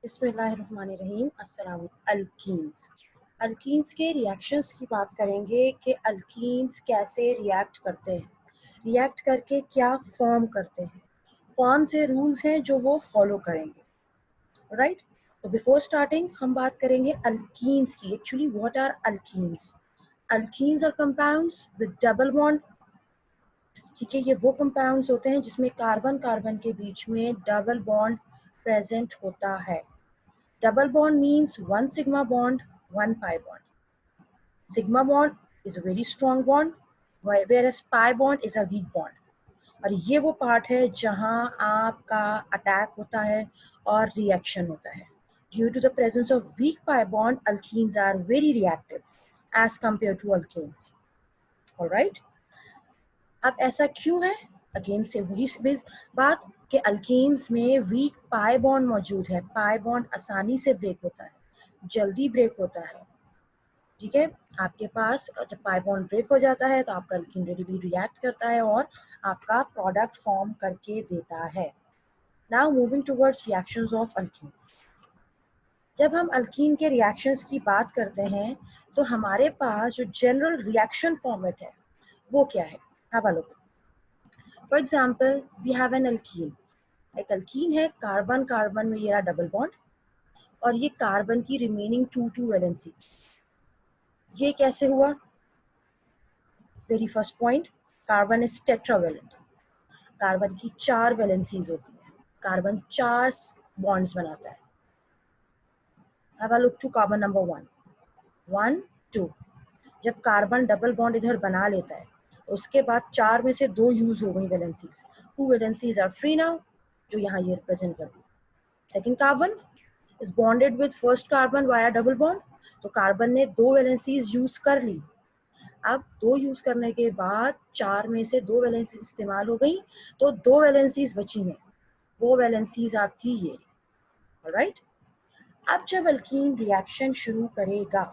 बिस्मिल्लाहिर्रहमानिर्रहीम। अस्सलाम। Alkenes alkenes के रिएक्शंस की बात करेंगे कि अल्कीन्स कैसे रिएक्ट करते हैं, रिएक्ट करके क्या फॉर्म करते हैं, कौन से रूल्स हैं जो वो फॉलो करेंगे, राइट। तो बिफोर स्टार्टिंग हम बात करेंगे अल्कीन्स की। Actually what are alkenes? Alkenes are compounds with double bond. ठीक है, ये वो कंपाउंड्स होते हैं जिसमें कार्बन कार्बन के बीच में डबल बॉन्ड प्रेजेंट होता है। Double bond means one sigma bond, one pi bond. Sigma bond is a very strong bond, whereas pi bond is a weak bond. और ये वो पार्ट है जहां आपका अटैक होता है और रिएक्शन होता है. Due to the presence of weak pi bond, alkenes are very reactive as compared to alkanes. Alright? अब ऐसा क्यों है? अगेन से वही बात कि अल्केन्स में वीक पाई बॉन्ड मौजूद है। पाई बॉन्ड आसानी से ब्रेक होता है, जल्दी ब्रेक होता है। ठीक है, आपके पास जब पाई बॉन्ड ब्रेक हो जाता है तो आपका अल्कीन रेडिली रिएक्ट करता है और आपका प्रोडक्ट फॉर्म करके देता है। Now moving towards reactions of alkenes. जब हम अल्कीन के रिएक्शंस की बात करते हैं तो हमारे पास जो जनरल रिएक्शन फॉर्मेट है वो क्या है? Have a look. For example we have an alkene. एक अल्कीन है, कार्बन कार्बन में ये रहा डबल बॉन्ड और ये कार्बन की रिमेनिंग टू वैलेंसीज। ये कैसे हुआ? Very first point, carbon is tetravalent. Carbon की 4 वैलेंसीज होती है, कार्बन 4 बॉन्ड्स बनाता है। Have a look to carbon number 1, 1 2। जब कार्बन डबल बॉन्ड इधर बना लेता है उसके बाद 4 में से 2 यूज हो गई valencies. 2 valencies are free now, जो यहाँ ये रिप्रेजेंट कर दी। Second carbon is bonded with first carbon via double bond, तो कार्बन ने 2 वैलेंसीज यूज कर ली। अब 2 यूज करने के बाद 4 में से 2 वैलेंसीज इस्तेमाल हो गई, तो 2 वैलेंसीज बची हैं। वो वैलेंसीज आपकी ये, राइट। अब जब अल्कीन रिएक्शन शुरू करेगा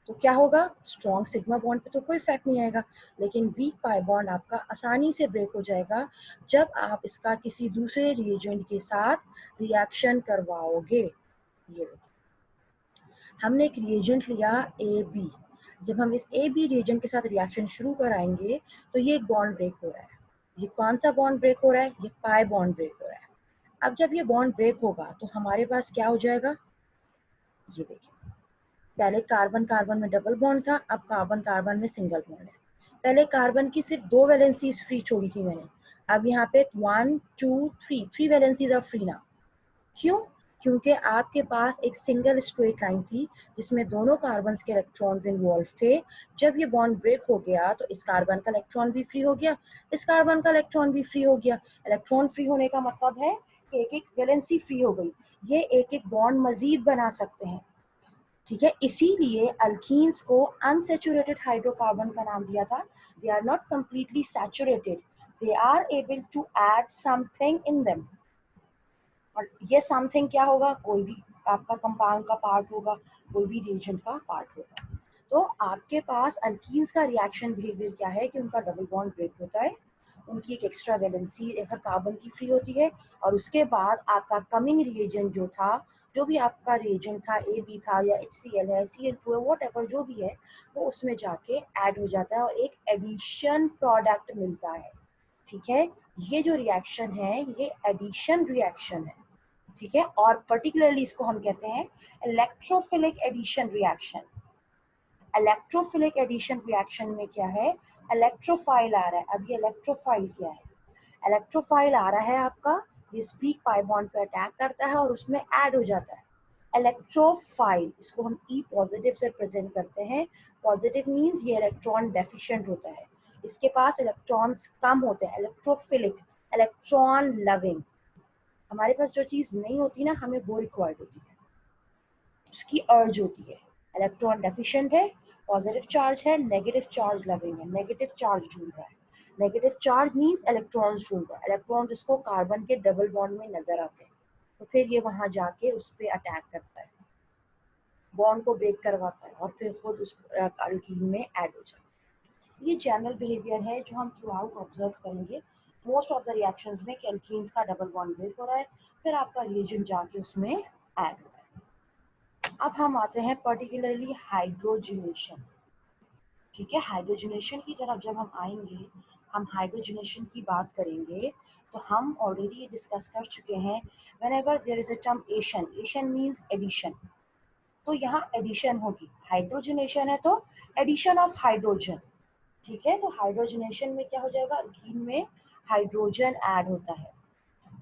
तो क्या होगा? स्ट्रॉन्ग सिग्मा बॉन्ड पे तो कोई इफेक्ट नहीं आएगा, लेकिन वीक पाई बॉन्ड आपका आसानी से ब्रेक हो जाएगा जब आप इसका किसी दूसरे रिएजेंट के साथ रिएक्शन करवाओगे। ये हमने एक रिएजेंट लिया ए बी। जब हम इस ए बी रिएजेंट के साथ रिएक्शन शुरू कराएंगे तो ये एक बॉन्ड ब्रेक हो रहा है। ये कौन सा बॉन्ड ब्रेक हो रहा है? ये पाई बॉन्ड ब्रेक हो रहा है। अब जब ये बॉन्ड ब्रेक होगा तो हमारे पास क्या हो जाएगा? ये देखिए, पहले कार्बन कार्बन में डबल बॉन्ड था, अब कार्बन कार्बन में सिंगल बॉन्ड है। पहले कार्बन की सिर्फ 2 वैलेंसीज फ्री छोड़ी थी मैंने, अब यहाँ पे 1 2 3 वैलेंसीज आर फ्री ना। क्यों? क्योंकि आपके पास एक सिंगल स्ट्रेट लाइन थी जिसमें दोनों कार्बन के इलेक्ट्रॉन्स इन्वॉल्व थे। जब ये बॉन्ड ब्रेक हो गया तो इस कार्बन का इलेक्ट्रॉन भी फ्री हो गया, इस कार्बन का इलेक्ट्रॉन भी फ्री हो गया। इलेक्ट्रॉन फ्री होने का मतलब है कि एक एक वैलेंसी फ्री हो गई। ये एक एक बॉन्ड मजीद बना सकते हैं। ठीक है, इसीलिए अल्कीन्स को अनसैचुरेटेड हाइड्रोकार्बन का नाम दिया था। They are not completely saturated, they are able to add something in them. और ये समथिंग क्या होगा? कोई भी आपका कंपाउंड का पार्ट होगा, कोई भी रिएजेंट का पार्ट होगा। तो आपके पास अल्कीन्स का रिएक्शन बिहेवियर क्या है कि उनका डबल बॉन्ड ब्रेक होता है, उनकी एक एक्स्ट्रा वैलेंसी एक कार्बन की फ्री होती है, और उसके बाद आपका कमिंग रिएजेंट जो था, जो भी आपका रिएजेंट था, ए बी था या HCl है, Cl2 है, वॉट एवर जो भी है, वो उसमें जाके ऐड हो जाता है और एक एडिशन प्रोडक्ट मिलता है। ठीक है, ये जो रिएक्शन है ये एडिशन रिएक्शन है। ठीक है, और पर्टिकुलरली इसको हम कहते हैं electrophilic addition reaction. Electrophilic addition reaction में क्या है? इलेक्ट्रोफाइल आ रहा है। अब ये इलेक्ट्रोफाइल क्या है? इलेक्ट्रोफाइल आ रहा है आपका, ये वीक पाई बॉन्ड पे अटैक करता है और उसमें ऐड हो जाता है। इलेक्ट्रोफाइल, इसको हम ई पॉजिटिव से प्रेजेंट करते हैं। पॉजिटिव मींस ये इलेक्ट्रॉन डेफिशिएंट होता है, इसके पास इलेक्ट्रॉन्स कम होते हैं। Electrophilic, electron loving. हमारे पास जो चीज नहीं होती ना, हमें वो रिक्वायर्ड होती है, उसकी अर्ज होती है। इलेक्ट्रॉन डेफिशिएंट है, पॉजिटिव चार्ज है, नेगेटिव चार्ज लविंग है, नेगेटिव चार्ज ढूंढ रहा है। नेगेटिव चार्ज मींस इलेक्ट्रॉन्स ढूंढ रहा है। इलेक्ट्रॉन्स इसको कार्बन के डबल बॉन्ड में नजर आते हैं, तो फिर ये वहां जाके उस पर अटैक करता है, बॉन्ड को ब्रेक करवाता है और फिर खुद उस अल्कीन में ऐड हो जाता है। ये जनरल बिहेवियर है जो हम थ्रू आउट ऑब्जर्व करेंगे मोस्ट ऑफ द रिएक्शंस में कि अल्कीन्स का डबल बॉन्ड ब्रेक हो रहा है, फिर आपका रिएजेंट जाके उसमें ऐड होता है। अब हम आते हैं पर्टिकुलरली हाइड्रोजनेशन। ठीक है, हाइड्रोजनेशन की तरफ जब हम आएंगे, हम हाइड्रोजनेशन की बात करेंगे तो हम ऑलरेडी डिस्कस कर चुके हैं whenever there is a term ation, ation means addition, तो यहाँ एडिशन होगी। हाइड्रोजनेशन है तो एडिशन ऑफ हाइड्रोजन। ठीक है, तो हाइड्रोजनेशन में क्या हो जाएगा, अल्कीन में हाइड्रोजन ऐड होता है।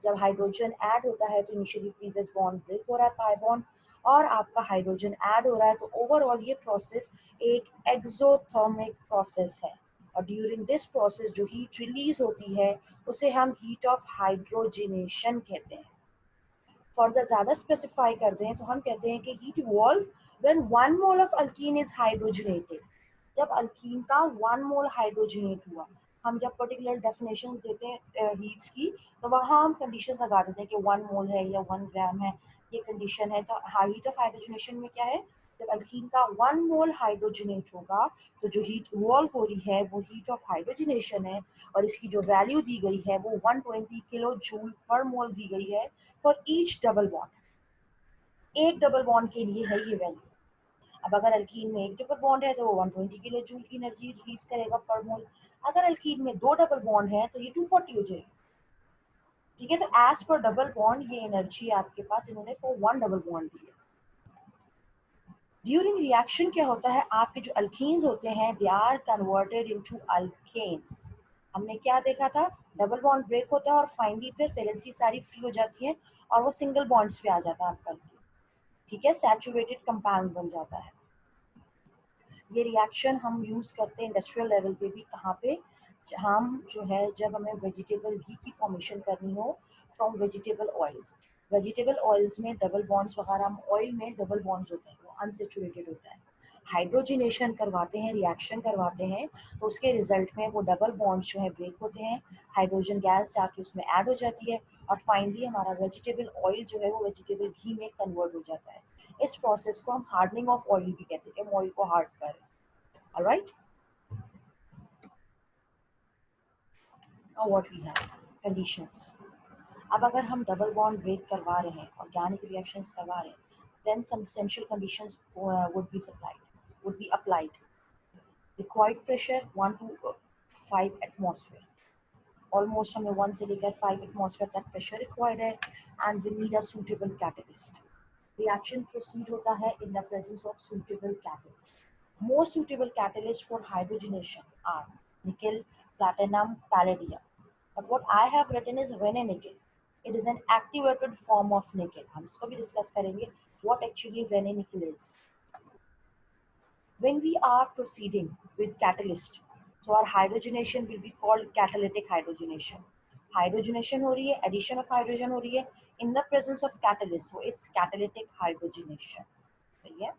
जब हाइड्रोजन ऐड होता है तो इनिशियली प्रीवियस बॉन्ड ब्रेक हो रहा है, पाई बॉन्ड, और आपका हाइड्रोजन ऐड हो रहा है, तो ओवरऑल ये प्रोसेस एक एक्सोथर्मिक प्रोसेस है। और ड्यूरिंग दिस प्रोसेस जो हीट रिलीज होती है उसे हम हीट ऑफ हाइड्रोजनेशन कहते हैं। फर्दर ज़्यादा स्पेसिफाई करते हैं तो हम कहते हैं कि heat evolve when 1 mole of alkene is hydrogenated. जब अल्कीन का 1 मोल हाइड्रोजनेट हुआ, हम जब पर्टिकुलर डेफिनेशन देते हैं हीट्स की, तो वहाँ हम कंडीशन लगा देते हैं कि 1 मोल है या 1 ग्राम है, ये कंडीशन है। तो हीट ऑफ हाइड्रोजनेशन में क्या है, जब अल्कीन का 1 मोल हाइड्रोजनेट होगा तो जो हीट इवॉल्व हो रही है वो हीट ऑफ हाइड्रोजनेशन है, और इसकी जो वैल्यू दी गई है वो 120 किलो जूल पर मोल दी गई है फॉर ईच डबल बॉन्ड। एक डबल बॉन्ड के लिए है ये वैल्यू। अब अगर अल्कीन में एक डबल बॉन्ड है तो वो 120 किलो जूल की एनर्जी रिलीज करेगा पर मोल। अगर अल्कीन में 2 डबल बॉन्ड है तो ये 240 हो जाएगी। ठीक है, तो एज पर डबल बॉन्ड ये एनर्जी आपके पास इन्होंने फॉर 1 डबल बॉन्ड दी है। ड्यूरिंग रिएक्शन क्या होता है, आपके जो अल्कीन्स होते हैं they are converted into alkanes. हमने क्या देखा था, डबल बॉन्ड ब्रेक होता है और फाइनली फिर वैलेंसी सारी फ्री हो जाती है और वो सिंगल बॉन्ड्स पे आ जाता है आपका अल्कीन। ठीक है, सैचुरेटेड कंपाउंड बन जाता है। ये रिएक्शन हम यूज करते हैं इंडस्ट्रियल लेवल पे भी, कहाँ पे, हम जो है जब हमें वेजिटेबल घी की फॉर्मेशन करनी हो from vegetable oils. Vegetable oils में डबल बॉन्ड्स वगैरह, ऑयल में डबल बॉन्ड्स होते हैं, वो अनसेचुरेटेड होता है। हाइड्रोजिनेशन करवाते हैं, रिएक्शन करवाते हैं, तो उसके रिजल्ट में वो डबल बॉन्ड्स जो है ब्रेक होते हैं, हाइड्रोजन गैस जाके उसमें ऐड हो जाती है, और फाइनली हमारा वेजिटेबल ऑयल जो है वो वेजिटेबल घी में कन्वर्ट हो जाता है। इस प्रोसेस को हम हार्डनिंग ऑफ ऑयल भी कहते हैं, ऑयल को हार्ड करें। Alright, now what we have conditions. अब अगर हम डबल बॉन्ड ब्रेक करवा रहे हैं, ऑर्गेनिक रिएक्शंस करवा रहे हैं, then some essential conditions would be applied. Required pressure 1 to 5 atmosphere, almost हमें 1 से लेकर 5 एटमॉस्फेयर तक प्रेशर रिक्वायर्ड है। And we need a suitable catalyst. Reaction proceed होता है in the presence of suitable catalyst. Most suitable catalysts for hydrogenation are nickel, platinum, palladium. But what I have written is Rene-nickel. It is an activated form of nickel. हम इसको भी discuss करेंगे what actually Rene-nickel is. When we are proceeding with catalyst, so our hydrogenation will be called catalytic hydrogenation. Hydrogenation हो रही है, addition of hydrogen हो रही है in the presence of catalyst, so it's catalytic hydrogenation. सही है।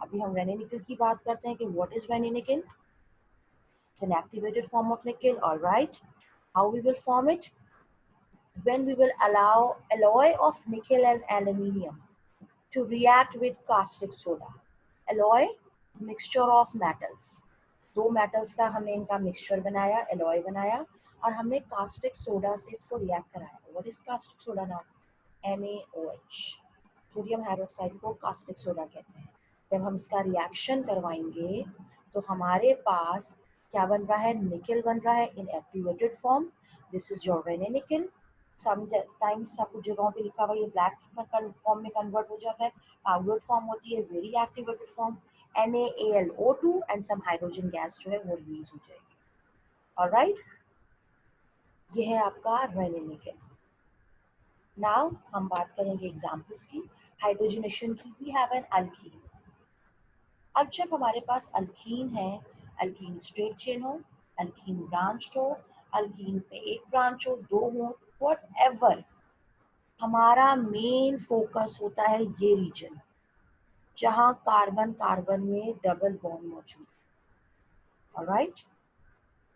अभी हम Rene-nickel की बात करते हैं कि what is Rene-nickel? It's an activated form of nickel, all right. How we will form it? When we will allow alloy of nickel and aluminium to react with caustic soda. Alloy, mixture of metals. दो metals का हमने इनका mixture बनाया, alloy बनाया, और हमने caustic soda से इसको react कराया. What is caustic soda now? NaOH. Sodium hydroxide को caustic soda कहते हैं। जब हम इसका रिएक्शन करवाएंगे तो हमारे पास क्या बन रहा है, निकल बन रहा है in activated form. This is your Raney nickel. Sometimes सब कुछ जगहों पे लिखा हुआ ये ब्लैक फॉर्म में कन्वर्ट हो जाता है, पाउडर फॉर्म होती है very activated form, NaAlO2 and some hydrogen gas जो है वो रिलीज हो जाएगी। ऑलराइट, ये है आपका रेने निकल। नाउ हम बात करेंगे एग्जांपल्स की, हाइड्रोजनेशन की। We have an alkene. अब जब हमारे पास अल्कीन है, अल्कीन स्ट्रेट चेन हो, अल्कीन ब्रांच हो, अल्कीन पे एक ब्रांच हो, दो हो, व्हाटएवर, हमारा मेन फोकस होता है ये रीजन जहां कार्बन कार्बन में डबल बॉन्ड मौजूद है। ऑलराइट,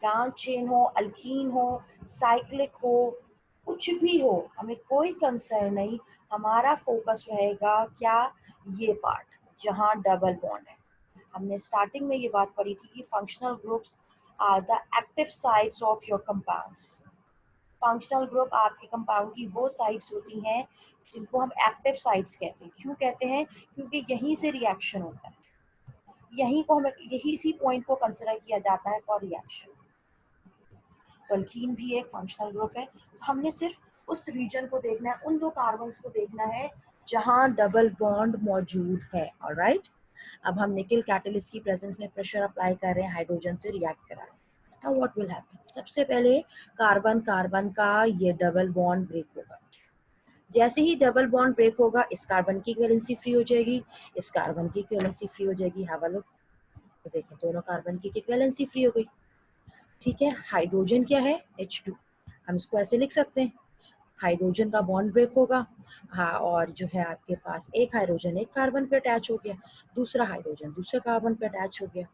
ब्रांच चेन हो, अल्कीन हो, साइक्लिक हो, कुछ भी हो, हमें कोई कंसर्न नहीं, हमारा फोकस रहेगा क्या, ये पार्ट जहां डबल बॉन्ड है। हमने स्टार्टिंग में ये बात पढ़ी थी कि functional groups are the active sites of your compounds. Functional group आपके कंपाउंड की वो साइट्स होती हैं जिनको हम एक्टिव साइट्स कहते हैं। क्यों कहते हैं? क्योंकि यहीं से रिएक्शन होता है, यहीं को हमें यही इसी पॉइंट को कंसिडर किया जाता है फॉर रिएक्शन। तो अल्कीन भी एक फंक्शनल ग्रुप है। तो हमने सिर्फ उस रीजन को देखना है, उन दो कार्बन्स को देखना है जहां डबल बॉन्ड मौजूद है। ऑलराइट, अब हम निकल कैटलिस्ट की प्रेजेंस में प्रेशर अप्लाई कर रहे हैं, हाइड्रोजन से रिएक्ट करा रहे हैं। Now what will happen? सबसे पहले कार्बन कार्बन का ये डबल बॉन्ड ब्रेक होगा। जैसे ही डबल बॉन्ड ब्रेक होगा, इस कार्बन की वैलेंसी फ्री हो जाएगी, इस कार्बन की वैलेंसी फ्री हो जाएगी। हैव अ लुक, तो देखें दोनों कार्बन की वैलेंसी फ्री हो गई। ठीक है, हाइड्रोजन क्या है? H2। हम इसको ऐसे लिख सकते हैं, हाइड्रोजन का बॉन्ड ब्रेक होगा, हाँ, और जो है आपके पास एक हाइड्रोजन एक कार्बन पे अटैच हो गया, दूसरा हाइड्रोजन दूसरे कार्बन पे अटैच हो गया।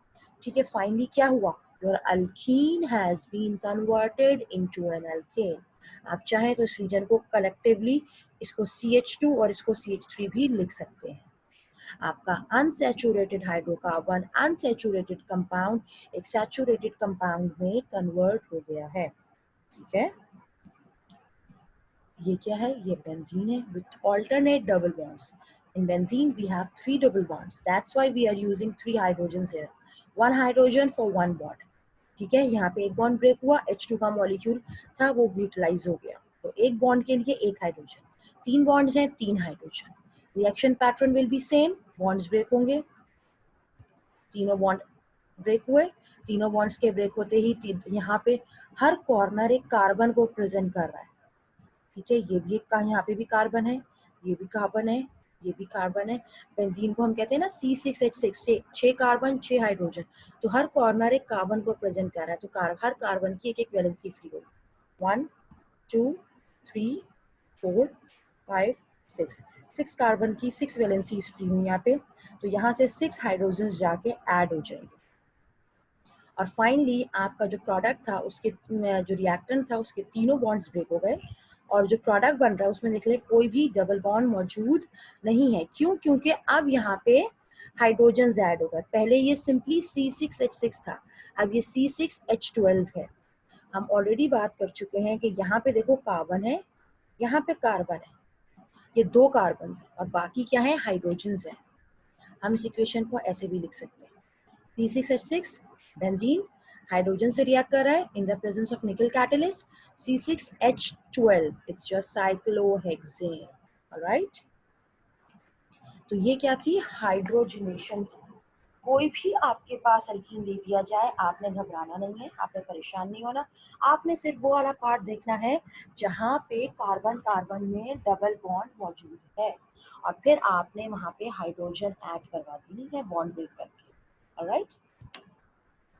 ठीक है, फाइनली क्या हुआ? Your alkene has been converted into an alkane. आप चाहें तो इस रीजन को कलेक्टिवली इसको CH2 और इसको CH3 भी लिख सकते हैं। आपका अनसैचुरेटेड हाइड्रोकार्बन अनसैचुरेटेड कंपाउंड एक सैचुरेटेड कंपाउंड में कन्वर्ट हो गया है। ठीक है, ये क्या है? ये बेंजीन है with alternate double bonds. In benzene we have 3 double bonds. That's why we are using 3 hydrogens here. 1 hydrogen for 1 bond. ठीक है, यहाँ पे एक बॉन्ड ब्रेक हुआ, H2 का मॉलिक्यूल था वो यूटिलाइज हो गया, तो एक बॉन्ड के लिए एक हाइड्रोजन, 3 बॉन्ड्स हैं 3 hydrogen. Reaction pattern will be same, bonds break होंगे, तीनों बॉन्ड ब्रेक हुए, तीनों बॉन्ड्स के ब्रेक होते ही यहाँ पे हर कॉर्नर एक कार्बन को प्रेजेंट कर रहा है। ठीक है, ये भी एक यहाँ पे भी कार्बन है, ये भी कार्बन है, ये भी कार्बन है। बेंजीन को हम कहते हैं ना C6H6, 6 कार्बन 6 हाइड्रोजन, तो हर कॉर्नर एक कार्बन को प्रेजेंट कर रहा है, तो हर कार्बन की एक एक वैलेंसी फ्री होगी। 1 2 3 4 5 6, 6 कार्बन की 6 वैलेंसी फ्री हुई यहाँ पे, तो यहाँ से 6 हाइड्रोजन जाके ऐड हो जाएंगे, और फाइनली आपका जो प्रोडक्ट था उसके जो रिएक्टेंट था उसके तीनों बॉन्ड्स ब्रेक हो गए, और जो प्रोडक्ट बन रहा है उसमें देख ले कोई भी डबल बॉन्ड मौजूद नहीं है। क्यों? क्योंकि अब यहाँ पे हाइड्रोजन ऐड हो गए। पहले ये सिंपली C6H6 था, अब ये C6H12 है। हम ऑलरेडी बात कर चुके हैं कि यहाँ पे देखो कार्बन है, यहाँ पे कार्बन है, ये 2 कार्बन है और बाकी क्या है? हाइड्रोजन है। हम इस इक्वेशन को ऐसे भी लिख सकते हैं, C6H6 बेंजीन हाइड्रोजन से रिएक्ट कर रहा है इन द प्रेजेंस ऑफ निकल catalyst, C6H12 it's just cyclohexane. Alright, तो ये क्या थी? हाइड्रोजनेशन। कोई भी आपके पास अल्कीन दे दिया जाए, आपने घबराना नहीं है, आपने परेशान नहीं होना, आपने सिर्फ वो वाला पार्ट देखना है जहाँ पे कार्बन कार्बन में डबल बॉन्ड मौजूद है, और फिर आपने वहाँ पे हाइड्रोजन ऐड करवा देनी है बॉन्ड ब्रेक करके। Alright,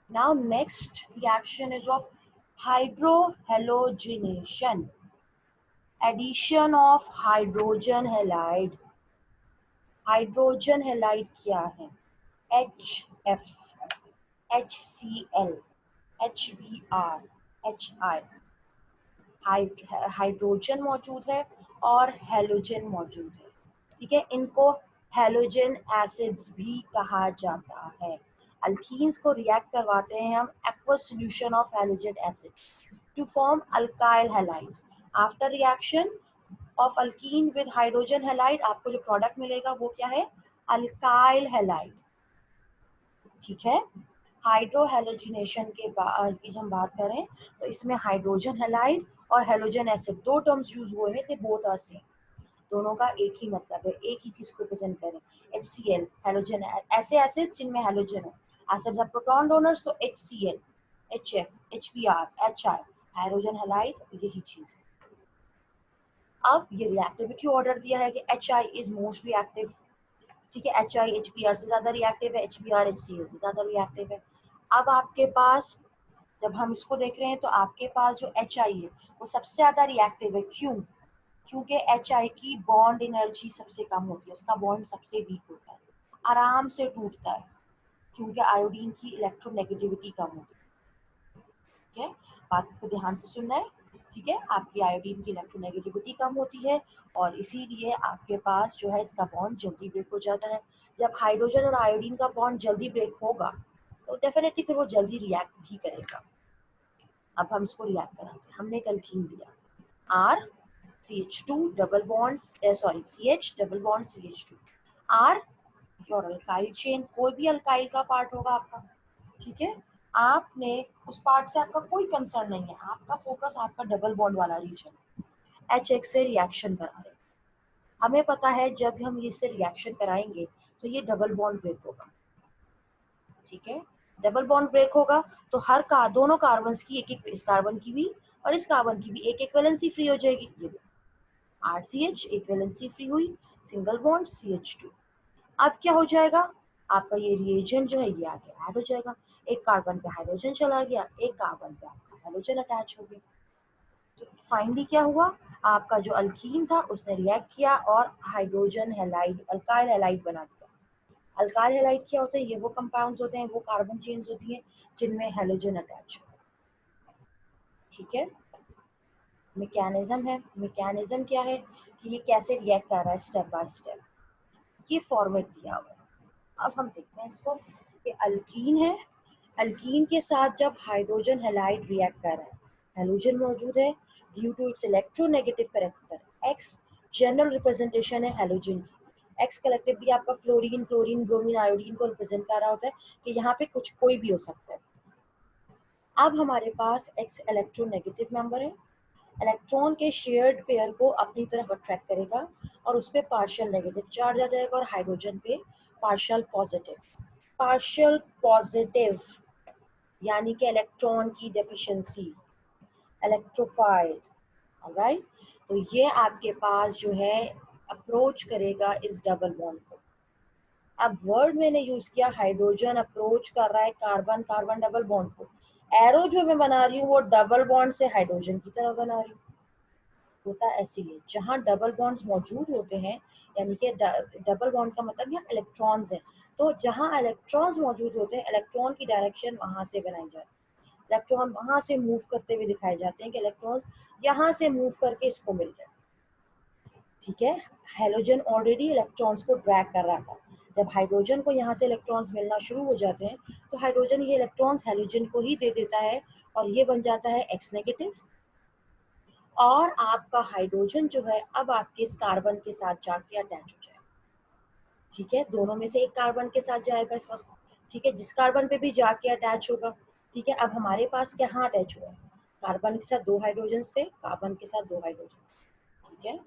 now next reaction is of hydrohalogenation, addition of hydrogen halide। Hydrogen halide क्या है? HF, HCl, HBr, HI। Hydrogen मौजूद है और हेलोजन मौजूद है। ठीक है, इनको हेलोजन एसिड्स भी कहा जाता है। अल्कीन्स को रिएक्ट करवाते हैं हम aqueous solution of halogen acid to form alkyl halides. After reaction of alkene with hydrogen halide आपको जो प्रोडक्ट मिलेगा वो क्या है? Alkyl halide. ठीक है, हाइड्रोहेलोजिनेशन के बाद की हम बात करें तो इसमें हाइड्रोजन हैलाइड और हेलोजन एसिड दो टर्म्स यूज हुए हैं, बोथ आर सेम, दोनों का एक ही मतलब है, एक ही चीज को प्रेजेंट करें। HCl हेलोजन, ऐसे एसिड्स जिनमें हेलोजन है, एसिड्स आर प्रोटॉन डोनर्स, तो HCl, HF, HBr, HI hydrogen halide, यही चीज है। अब ये रिएक्टिविटी ऑर्डर दिया है कि HI इज मोस्ट रिएक्टिव। ठीक है, HI HBr से ज्यादा रिएक्टिव है, HBr HCl से ज्यादा रिएक्टिव है। अब आपके पास जब हम इसको देख रहे हैं तो आपके पास जो HI है वो सबसे ज्यादा रिएक्टिव है। क्यों? क्योंकि HI की बॉन्ड एनर्जी सबसे कम होती है, उसका बॉन्ड सबसे वीक होता है, आराम से टूटता है, क्योंकि आयोडीन की इलेक्ट्रोनेगेटिविटी कम होती है। ठीक है, बात को ध्यान से सुनना है। ठीक है, आपकी आयोडीन की इलेक्ट्रोनेगेटिविटी कम होती है और इसीलिए आपके पास जो है इसका बॉन्ड जल्दी ब्रेक हो जाता है। जब हाइड्रोजन और आयोडीन का बॉन्ड जल्दी ब्रेक होगा तो डेफिनेटली फिर वो जल्दी रिएक्ट भी करेगा। अब हम इसको रिएक्ट कराते हैं। हमने एक अल्कीन दिया R, CH2 double bond sorry CH double bond CH2 R your alkyl chain, कोई भी अल्काइल का पार्ट होगा आपका, ठीक है। आपने उस पार्ट से आपका कोई कंसर्न नहीं है, आपका फोकस आपका डबल बॉन्ड वाला रीजन, HX से रिएक्शन करा रहे हैं। हमें पता है जब हम इससे रिएक्शन कराएंगे तो ये डबल बॉन्ड ब्रेक होगा, ठीक है। डबल बॉन्ड ब्रेक होगा तो हर का दोनों कार्बन की एक एक, इस कार्बन की भी और इस कार्बन की भी एक एक वैलेंसी फ्री हो जाएगी। ये RCH एक वैलेंसी फ्री हुई, सिंगल बॉन्ड CH2। अब क्या हो जाएगा, आपका ये रिएजेंट जो है ये आगे ऐड हो जाएगा, एक कार्बन पे हाइड्रोजन चला गया, एक कार्बन पे आपका हाइड्रोजन अटैच हो गया। तो फाइनली क्या हुआ, आपका जो अल्कीन था उसने रिएक्ट किया और हाइड्रोजन हैलाइड अल्काइल हैलाइड बना दिया। अल्काइल हैलाइड क्या होते हैं, ये वो कंपाउंड्स होते हैं, वो कार्बन चेन्स होती हैं जिनमें हैलोजन अटैच हो, ठीक है। मैकेनिज्म है, मैकेनिज्म क्या है कि ये कैसे रिएक्ट कर रहा है स्टेप बाय स्टेप, ये फॉर्मेट दिया हुआ है। अब हम देखते हैं इसको कि अल्कीन है, अल्कीन के साथ जब हाइड्रोजन हैलाइड रिएक्ट कर रहा है, हैलोजन मौजूद है, due to its electronegative character X, general representation है हैलोजन की, एक्स कलेक्टिव भी आपका फ्लोरीन क्लोरीन ब्रोमीन आयोडीन को रिप्रेजेंट कर रहा होता है कि यहाँ पे कुछ कोई भी हो सकता है। अब हमारे पास एक्स इलेक्ट्रोनेगेटिव मेंबर है, इलेक्ट्रॉन के शेयर्ड पेयर को अपनी तरफ अट्रैक्ट करेगा और उस पर पार्शियल नेगेटिव चार्ज आ जाएगा और हाइड्रोजन पे पार्शियल पॉजिटिव, पार्शियल पॉजिटिव यानी कि इलेक्ट्रॉन की डेफिशिएंसी, इलेक्ट्रोफाइल, ऑलराइट। तो ये आपके पास जो है अप्रोच करेगा इस डबल बॉन्ड को। अब वर्ड मैंने यूज किया हाइड्रोजन अप्रोच कर रहा है कार्बन कार्बन डबल बॉन्ड को, एरो जो मैं बना रही हूँ वो डबल बॉन्ड से हाइड्रोजन की तरफ बना रही हूँ। होता ऐसे ही जहाँ डबल बॉन्ड्स मौजूद होते हैं, यानी कि डबल बॉन्ड का मतलब यहाँ इलेक्ट्रॉन्स हैं, तो जहाँ इलेक्ट्रॉन्स मौजूद होते हैं इलेक्ट्रॉन की डायरेक्शन वहां से बनाई जाती है, इलेक्ट्रॉन वहां से मूव करते हुए दिखाए जाते हैं कि इलेक्ट्रॉन्स यहाँ से मूव करके इसको मिल रहे हैं, ठीक है। हेलोजन ऑलरेडी इलेक्ट्रॉन्स को ड्रैग कर रहा था, जब हाइड्रोजन को यहाँ से इलेक्ट्रॉन्स मिलना शुरू हो जाते हैं तो हाइड्रोजन ये इलेक्ट्रॉन्स हेलोजन को ही दे देता है और ये बन जाता है एक्स नेगेटिव, और आपका हाइड्रोजन जो है अब आपके इस कार्बन के साथ जाके अटैच हो जाएगा, ठीक है। दोनों में से एक कार्बन के साथ जाएगा इस वक्त, ठीक है, जिस कार्बन पे भी जाके अटैच होगा, ठीक है। अब हमारे पास कहाँ अटैच हुआ है, कार्बन के साथ दो हाइड्रोजन से, कार्बन के साथ दो हाइड्रोजन, ठीक है।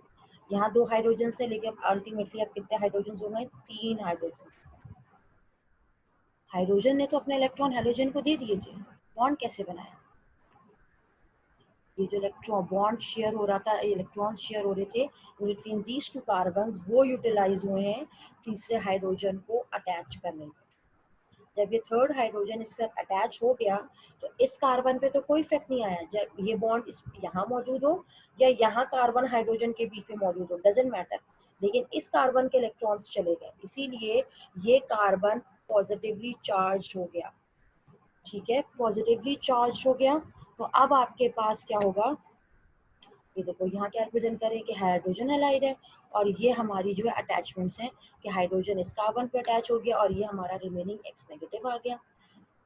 यहाँ दो हाइड्रोजन से लेके अल्टीमेटली अब कितने हाइड्रोजन हो गए, तीन हाइड्रोजन। हाइड्रोजन ने तो अपने इलेक्ट्रॉन हाइड्रोजन को दे दिए थे, बॉन्ड कैसे बनाया, ये जो इलेक्ट्रॉन बॉन्ड शेयर हो रहा था, इलेक्ट्रॉन शेयर हो रहे थे बिटवीन दीज टू कार्बन्स, वो यूटिलाइज हुए हैं तीसरे हाइड्रोजन को अटैच करने में। जब ये थर्ड हाइड्रोजन इसके साथ अटैच हो गया तो इस कार्बन पे तो कोई इफेक्ट नहीं आया, जब ये बॉन्ड इस यहाँ मौजूद हो या यहाँ कार्बन हाइड्रोजन के बीच में मौजूद हो, डजेंट मैटर, लेकिन इस कार्बन के इलेक्ट्रॉन्स चले गए, इसीलिए ये कार्बन पॉजिटिवली चार्ज हो गया, ठीक है, पॉजिटिवली चार्ज हो गया। तो अब आपके पास क्या होगा, ये देखो यहाँ क्या रिप्रेजेंट करें कि हाइड्रोजन हैलाइड है और ये हमारी जो है अटैचमेंट्स हैं कि हाइड्रोजन इस कार्बन पे अटैच हो गया और ये हमारा रिमेनिंग एक्स नेगेटिव आ गया।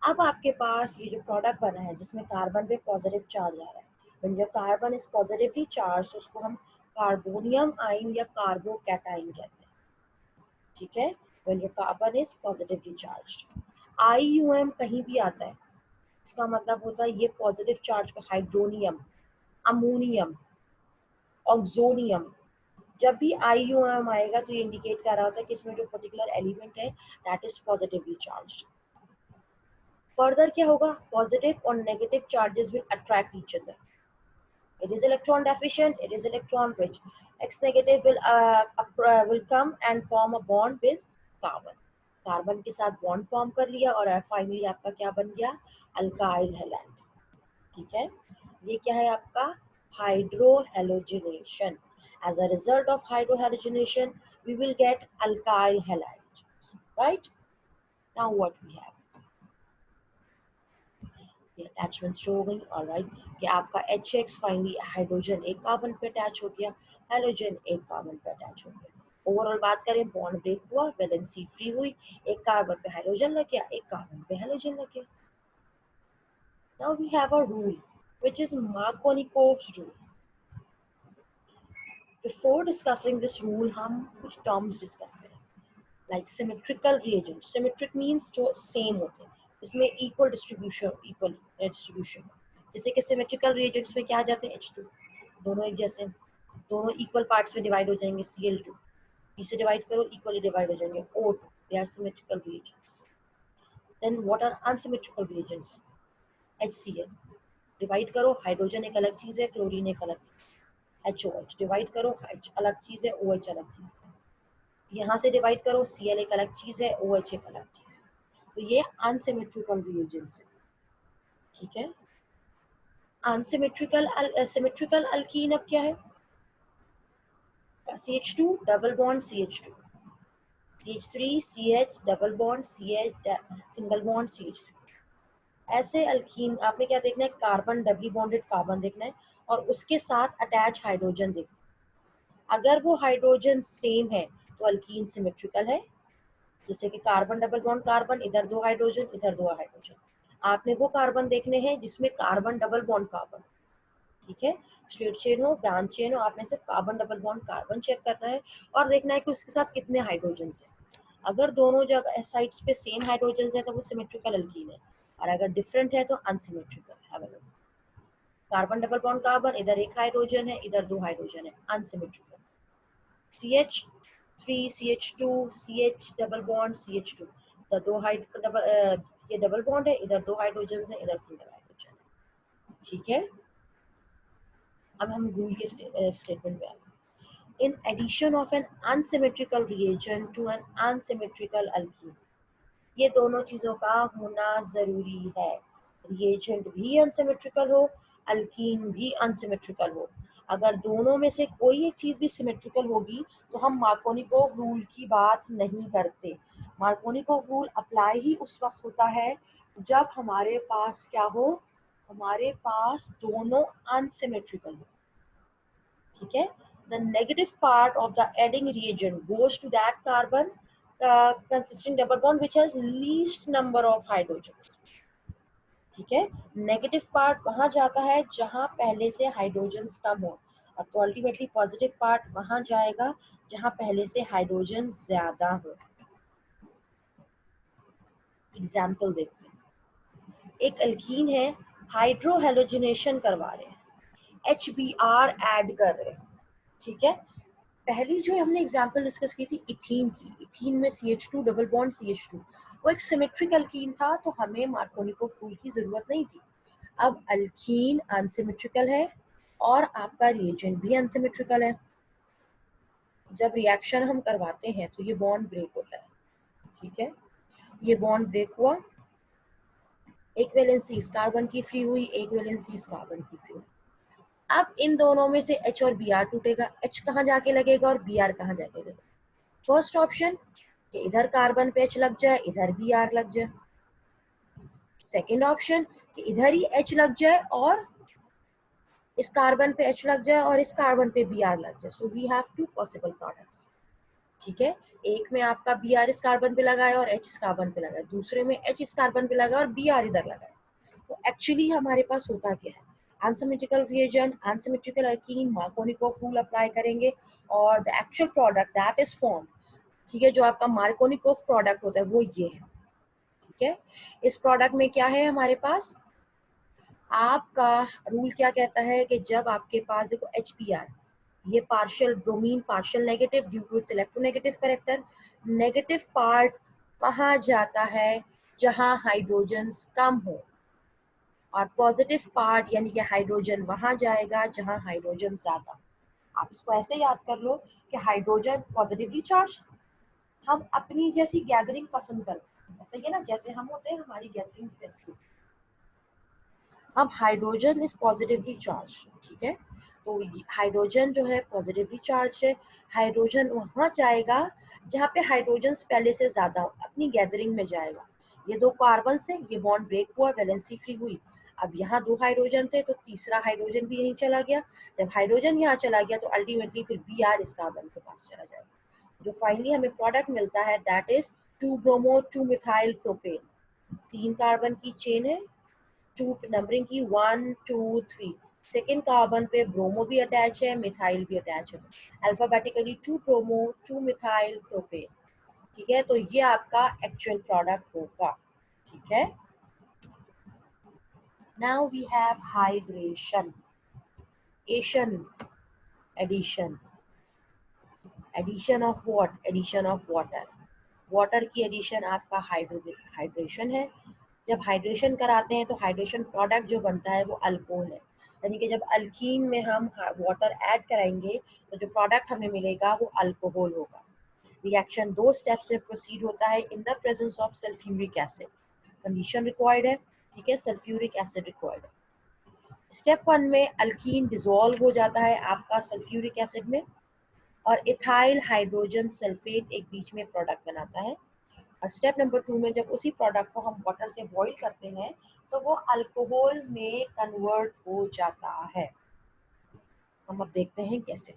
अब आपके पास ये जो प्रोडक्ट बना है जिसमें कार्बन पे पॉजिटिव चार्ज आ रहा है, when your carbon is positively charge तो उसको हम कार्बोनियम आयन या कार्बोकैटायन कहते हैं, ठीक है, when your carbon is positively charged. IUM कहीं भी आता है इसका मतलब होता है ये पॉजिटिव चार्ज का हाइड्रोनियम, अमोनियम, ऑक्सोनियम, जब भी IUM आएगा तो ये इंडिकेट कर रहा होता है कि इसमें जो पर्टिकुलर एलिमेंट है that is positively charged. Further क्या होगा, पॉजिटिव और negative charges will attract each other, it is electron deficient, it is electron rich, x negative will come and form a bond with carbon, carbon के साथ bond form कर लिया और finally आपका क्या बन गया, अल्काइल हैलाइड, ठीक है। ये क्या है आपका hydrohalogenation, as a result of hydrohalogenation we will get alkyl halide, right? Now what we have, ये अटैचमेंट शो हो गई, ऑलराइट, कि आपका HX फाइनली हाइड्रोजन एक कार्बन पे अटैच हो गया, हेलोजन एक कार्बन पे अटैच हो गया। ओवरऑल बात करें बॉन्ड ब्रेक हुआ, वैलेंसी फ्री हुई, एक कार्बन पे हाइड्रोजन लग गया, एक कार्बन पे हेलोजन लग गया। Now we have a rule which is Markovnikov's rule. Before discussing this rule हम कुछ टर्म्स डिस्कस करें, like symmetrical reagent. Symmetric means जो सेम होते हैं, इसमें इक्वल डिस्ट्रीब्यूशन। जैसे कि सिमेट्रिकल रिएजेंट्स में क्या आ जाते हैं, H2, दोनों एक जैसे, दोनों इक्वल पार्ट्स में डिवाइड हो जाएंगे, Cl2, B से डिवाइड करो इक्वली डिवाइड हो जाएंगे, O2, they are symmetrical reagents. Then what are unsymmetrical reagents, HCl, divide करो हाइड्रोजन एक अलग चीज है, क्लोरीन एक अलग चीज, HOH डिवाइड करो, H अलग चीज है, OH अलग चीज है, यहाँ से डिवाइड करो, Cl एक अलग चीज है, OH एक अलग चीज है। तो ये अनसिमेट्रिकल रिएजेंट्स है, ठीक है। अनसिमेट्रिकल सिमेट्रिकल अल्कीन अब क्या है, CH2 double bond CH2, CH3 CH double bond CH single bond CH3। ऐसे अल्कीन आपने क्या देखना है, कार्बन डबली बॉन्डेड कार्बन देखना है और उसके साथ अटैच हाइड्रोजन देखना है। अगर वो हाइड्रोजन सेम है तो अल्कीन सिमेट्रिकल है। जैसे कि कार्बन डबल बॉन्ड कार्बन, इधर दो हाइड्रोजन इधर दो हाइड्रोजन, आपने वो कार्बन देखने हैं जिसमें कार्बन डबल बॉन्ड कार्बन, ठीक है। स्ट्रेट चेन हो ब्रांच चेन हो, आपने सिर्फ carbon double bond carbon check करना है और देखना है कि उसके साथ कितने हाइड्रोजन है। अगर दोनों जगह साइड्स पे सेम हाइड्रोजन है तो वो सिमेट्रिकल अल्कीन है, और अगर डिफरेंट है तो unsymmetrical available. Carbon double bond carbon, इधर एक हाइड्रोजन है इधर दो हाइड्रोजन है, unsymmetrical. CH3 CH2 CH double bond CH2, इधर दो ये डबल बॉन्ड है, इधर दो हाइड्रोजन है इधर सिंगल हाइड्रोजन, ठीक है। अब हम रूल के स्टेटमेंट पे आते हैं। In addition of an unsymmetrical reagent to an unsymmetrical alkene, ये दोनों चीजों का होना जरूरी है। रिएजेंट भी अनसिमेट्रिकल हो, अल्कीन भी अनसिमेट्रिकल हो। अगर दोनों में से कोई एक चीज भी सिमेट्रिकल होगी तो हम मार्कोनिकोव रूल की बात नहीं करते। मार्कोनिकोव रूल अप्लाई ही उस वक्त होता है जब हमारे पास क्या हो, हमारे पास दोनों अनसिमेट्रिकल हो, ठीक है। The negative part of the adding reagent goes to that carbon consisting double bond which has least number of hydrogens, ठीक है। नेगेटिव पार्ट वहां जाता है जहां पहले से हाइड्रोजन्स कम हो, और तो अल्टीमेटली पॉजिटिव पार्ट वहां जाएगा जहां पहले से हाइड्रोजन ज्यादा हो। एग्जाम्पल देखते हैं, एक अल्कीन है, हाइड्रोहेलोजिनेशन करवा रहे हैं, HBr ऐड कर रहे हैं, ठीक है। पहली जो हमने एग्जांपल डिस्कस की थी इथीन की, इथीन में CH2 डबल बॉन्ड CH2, वो एक सिमेट्रिक अल्कीन था तो हमें मार्कोनिकोव रूल की जरूरत नहीं थी। अब अल्कीन अनसिमेट्रिकल है और आपका रिएजेंट भी अनसिमेट्रिकल है। जब रिएक्शन हम करवाते हैं तो ये बॉन्ड ब्रेक होता है, ठीक है। ये बॉन्ड ब्रेक हुआ, एक वैलेंसी इस कार्बन की फ्री हुई, एक वैलेंसी इस कार्बन की फ्री हुई। अब इन दोनों में से H और Br टूटेगा, H कहाँ जाके लगेगा और Br कहाँ जाके लगेगा। फर्स्ट ऑप्शन कि इधर कार्बन पे H लग जाए इधर Br लग जाए, सेकेंड ऑप्शन कि इधर ही H लग जाए और इस कार्बन पे H लग जाए और इस कार्बन पे Br लग जाए। So we have two possible products, ठीक है। एक में आपका Br इस कार्बन पे लगा है और H इस कार्बन पे लगा है, दूसरे में H इस कार्बन पे लगा है और Br इधर लगा है। तो एक्चुअली हमारे पास होता क्या है, unsymmetrical reagent, unsymmetrical alkyne, Markovnikov rule apply करेंगे और the actual product that is form, ठीक है, जो आपका मार्कोनिकोव प्रोडक्ट होता है वो ये है, ठीक है। इस प्रोडक्ट में क्या है हमारे पास, आपका रूल क्या कहता है कि जब आपके पास देखो HBr, ये partial bromine partial negative due to its electronegative character, negative part कहाँ जाता है जहां हाइड्रोजन्स कम हो, और पॉजिटिव पार्ट यानी कि हाइड्रोजन वहां जाएगा जहां हाइड्रोजन ज्यादा। आप इसको ऐसे याद कर लो कि हाइड्रोजन पॉजिटिवली चार्ज, हम अपनी जैसी गैदरिंग पसंद करते हैं, सही है ना, जैसे हम होते हैं हमारी गैदरिंग जैसी। अब हाइड्रोजन इज पॉजिटिवली चार्ज, ठीक है, तो हाइड्रोजन जो है पॉजिटिवली चार्ज है, हाइड्रोजन वहां जाएगा जहाँ पे हाइड्रोजन पहले से ज्यादा हो, अपनी गैदरिंग में जाएगा। ये दो कार्बन से ये बॉन्ड ब्रेक हुआ, वैलेंसी फ्री हुई, अब यहाँ दो हाइड्रोजन थे तो तीसरा हाइड्रोजन भी यहीं चला गया। जब हाइड्रोजन यहाँ चला गया तो अल्टीमेटली फिर Br इस कार्बन के पास चला जाएगा। जो फाइनली हमें प्रोडक्ट मिलता है that is 2 bromo 2 methyl propane. तीन कार्बन की चेन है, टू नंबरिंग की 1 2 3, सेकेंड कार्बन पे ब्रोमो भी अटैच है, मिथाइल भी अटैच है, तो अल्फाबेटिकली 2 ब्रोमो 2 मिथाइल प्रोपेन। ठीक है, तो ये आपका एक्चुअल प्रोडक्ट होगा। ठीक है, नाउ वी हैव हाइड्रेशन, एशन, addition, addition of what, addition of water, water की एडिशन आपका हाइड्रेशन है। जब हाइड्रेशन कराते हैं तो हाइड्रेशन प्रोडक्ट जो बनता है वो अल्कोहल है, यानी कि जब अल्कीन में हम वाटर ऐड कराएंगे तो जो प्रोडक्ट हमें मिलेगा वो अल्कोहल होगा। रिएक्शन 2 स्टेप्स में प्रोसीड होता है in the presence of sulphuric acid, condition required है। ठीक है, सल्फ्यूरिक एसिड रिक्वायर्ड है। स्टेप 1 में अल्कीन डिसॉल्व हो जाता है आपका सल्फ्यूरिक एसिड में, और इथाइल हाइड्रोजन सल्फेट एक बीच में प्रोडक्ट बनाता है। और स्टेप नंबर 2 में जब उसी प्रोडक्ट को हम वाटर से बॉईल करते हैं तो वो अल्कोहल में कन्वर्ट हो जाता है। हम अब देखते हैं कैसे।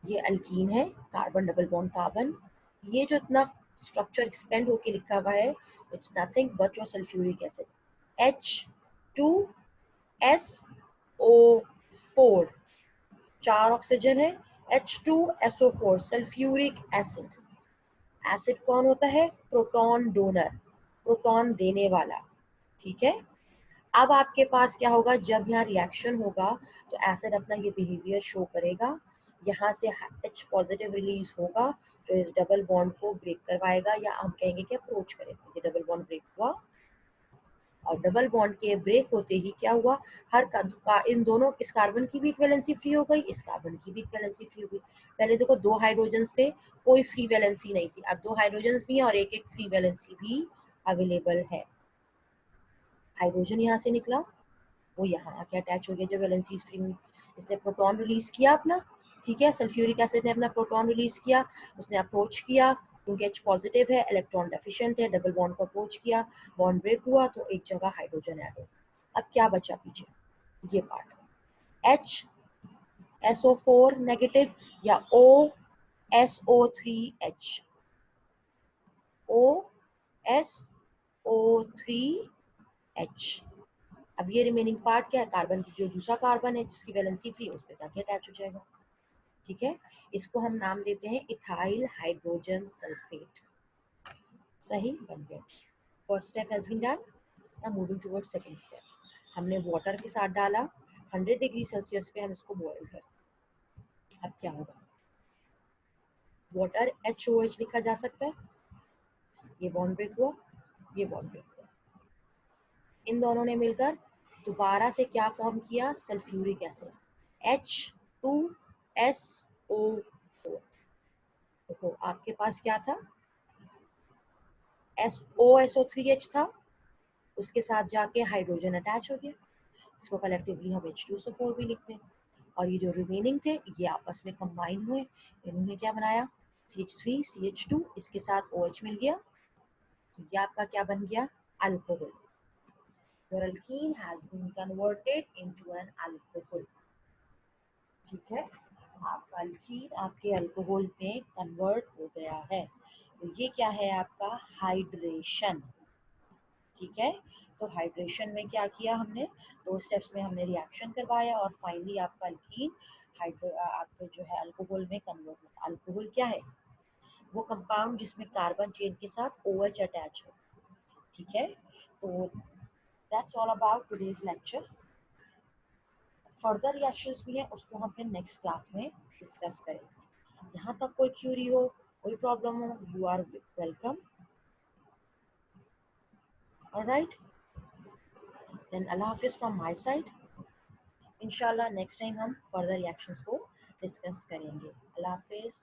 ये अल्कीन है, कार्बन डबल बॉन्ड कार्बन। ये जो इतना स्ट्रक्चर एक्सपेंड होके लिखा हुआ है, it's nothing but your sulphuric acid, H2SO4, 4 oxygen है, H2SO4 सल्फ्यूरिक एसिड। एसिड कौन होता है? प्रोटॉन डोनर, प्रोटॉन देने वाला। ठीक है, अब आपके पास क्या होगा, जब यहाँ रिएक्शन होगा तो एसिड अपना ये बिहेवियर शो करेगा, यहाँ से H पॉजिटिव रिलीज होगा जो इस डबल बॉन्ड को ब्रेक करवाएगा, या हम कहेंगे कि अप्रोच करेगा। ये डबल बॉन्ड ब्रेक हुआ, और डबल बॉन्ड के ब्रेक होते ही क्या हुआ, इन दोनों, इस कार्बन की भी इक्वेलेंसी फ्री हो गई, इस कार्बन की भी इक्वेलेंसी फ्री हो गई। पहले देखो 2 हाइड्रोजन्स थे, कोई फ्री वैलेंसी नहीं थी, अब 2 हाइड्रोजन्स भी हैं और एक एक फ्री वैलेंसी भी अवेलेबल है। हाइड्रोजन यहाँ से निकला, वो यहाँ आके अटैच हो गया जब वैलेंसी फ्री हुई, इसने प्रोटॉन रिलीज किया अपना। ठीक है, सल्फ्यूरिक एसिड ने अपना प्रोटॉन रिलीज किया, उसने अप्रोच किया, क्योंकि H पॉजिटिव है, इलेक्ट्रॉन डेफिशिएंट है, डबल बॉन्ड को अप्रोच किया, बॉन्ड ब्रेक हुआ तो एक जगह हाइड्रोजन ऐड हो। अब क्या बचा पीछे, ये पार्ट, HSO4 नेगेटिव या OSO3H, OSO3H। अब ये रिमेनिंग पार्ट क्या है, कार्बन की जो दूसरा कार्बन है जिसकी वैलेंसी फ्री है उस पर जाके अटैच हो जाएगा। ठीक है, इसको हम नाम देते हैं इथाइल हाइड्रोजन सल्फेट। सही, बन गया। First step has been done, now moving toward second step. हमने वाटर के साथ डाला, 100 डिग्री सेल्सियस पे हम इसको बॉईल कर। अब क्या होगा, वाटर HOH लिखा जा सकता है, ये बॉन्ड ब्रेक हुआ, ये बॉन्ड ब्रेक हुआ, इन दोनों ने मिलकर दोबारा से क्या फॉर्म किया, सल्फ्यूरिक एसिड, H2SO4। देखो आपके पास क्या था, OSO3H था, उसके साथ जाके हाइड्रोजन अटैच हो गया, इसको कलेक्टिवली हम H2SO4 भी लिखते हैं। और ये जो रिमेनिंग थे ये आपस में कंबाइन हुए, इन्होंने क्या बनाया, CH3 CH2, इसके साथ OH मिल गया, तो ये आपका क्या बन गया, alcohol. Your alkene has been converted into an alcohol। ठीक है, आपका अल्कीन आपके अल्कोहल में कन्वर्ट हो गया है, तो ये क्या है आपका हाइड्रेशन। ठीक है, तो हाइड्रेशन में क्या किया हमने, 2 स्टेप्स में हमने रिएक्शन करवाया और फाइनली आपका अल्कीन आपके जो है अल्कोहल में कन्वर्ट होता। अल्कोहल क्या है, वो कंपाउंड जिसमें कार्बन चेन के साथ OH अटैच हो। ठीक है, तो that's all about today's lecture. Further reactions भी हैं, उसको हम फिर नेक्स्ट क्लास में डिस्कस करेंगे। यहाँ तक कोई क्यूरी हो, कोई प्रॉब्लम हो, you are welcome. Alright, then अल्लाह हाफिज़ फ्रॉम माय साइड। इंशाल्लाह नेक्स्ट टाइम हम फर्दर रिएक्शंस को डिस्कस करेंगे। अल्लाह हाफिज़।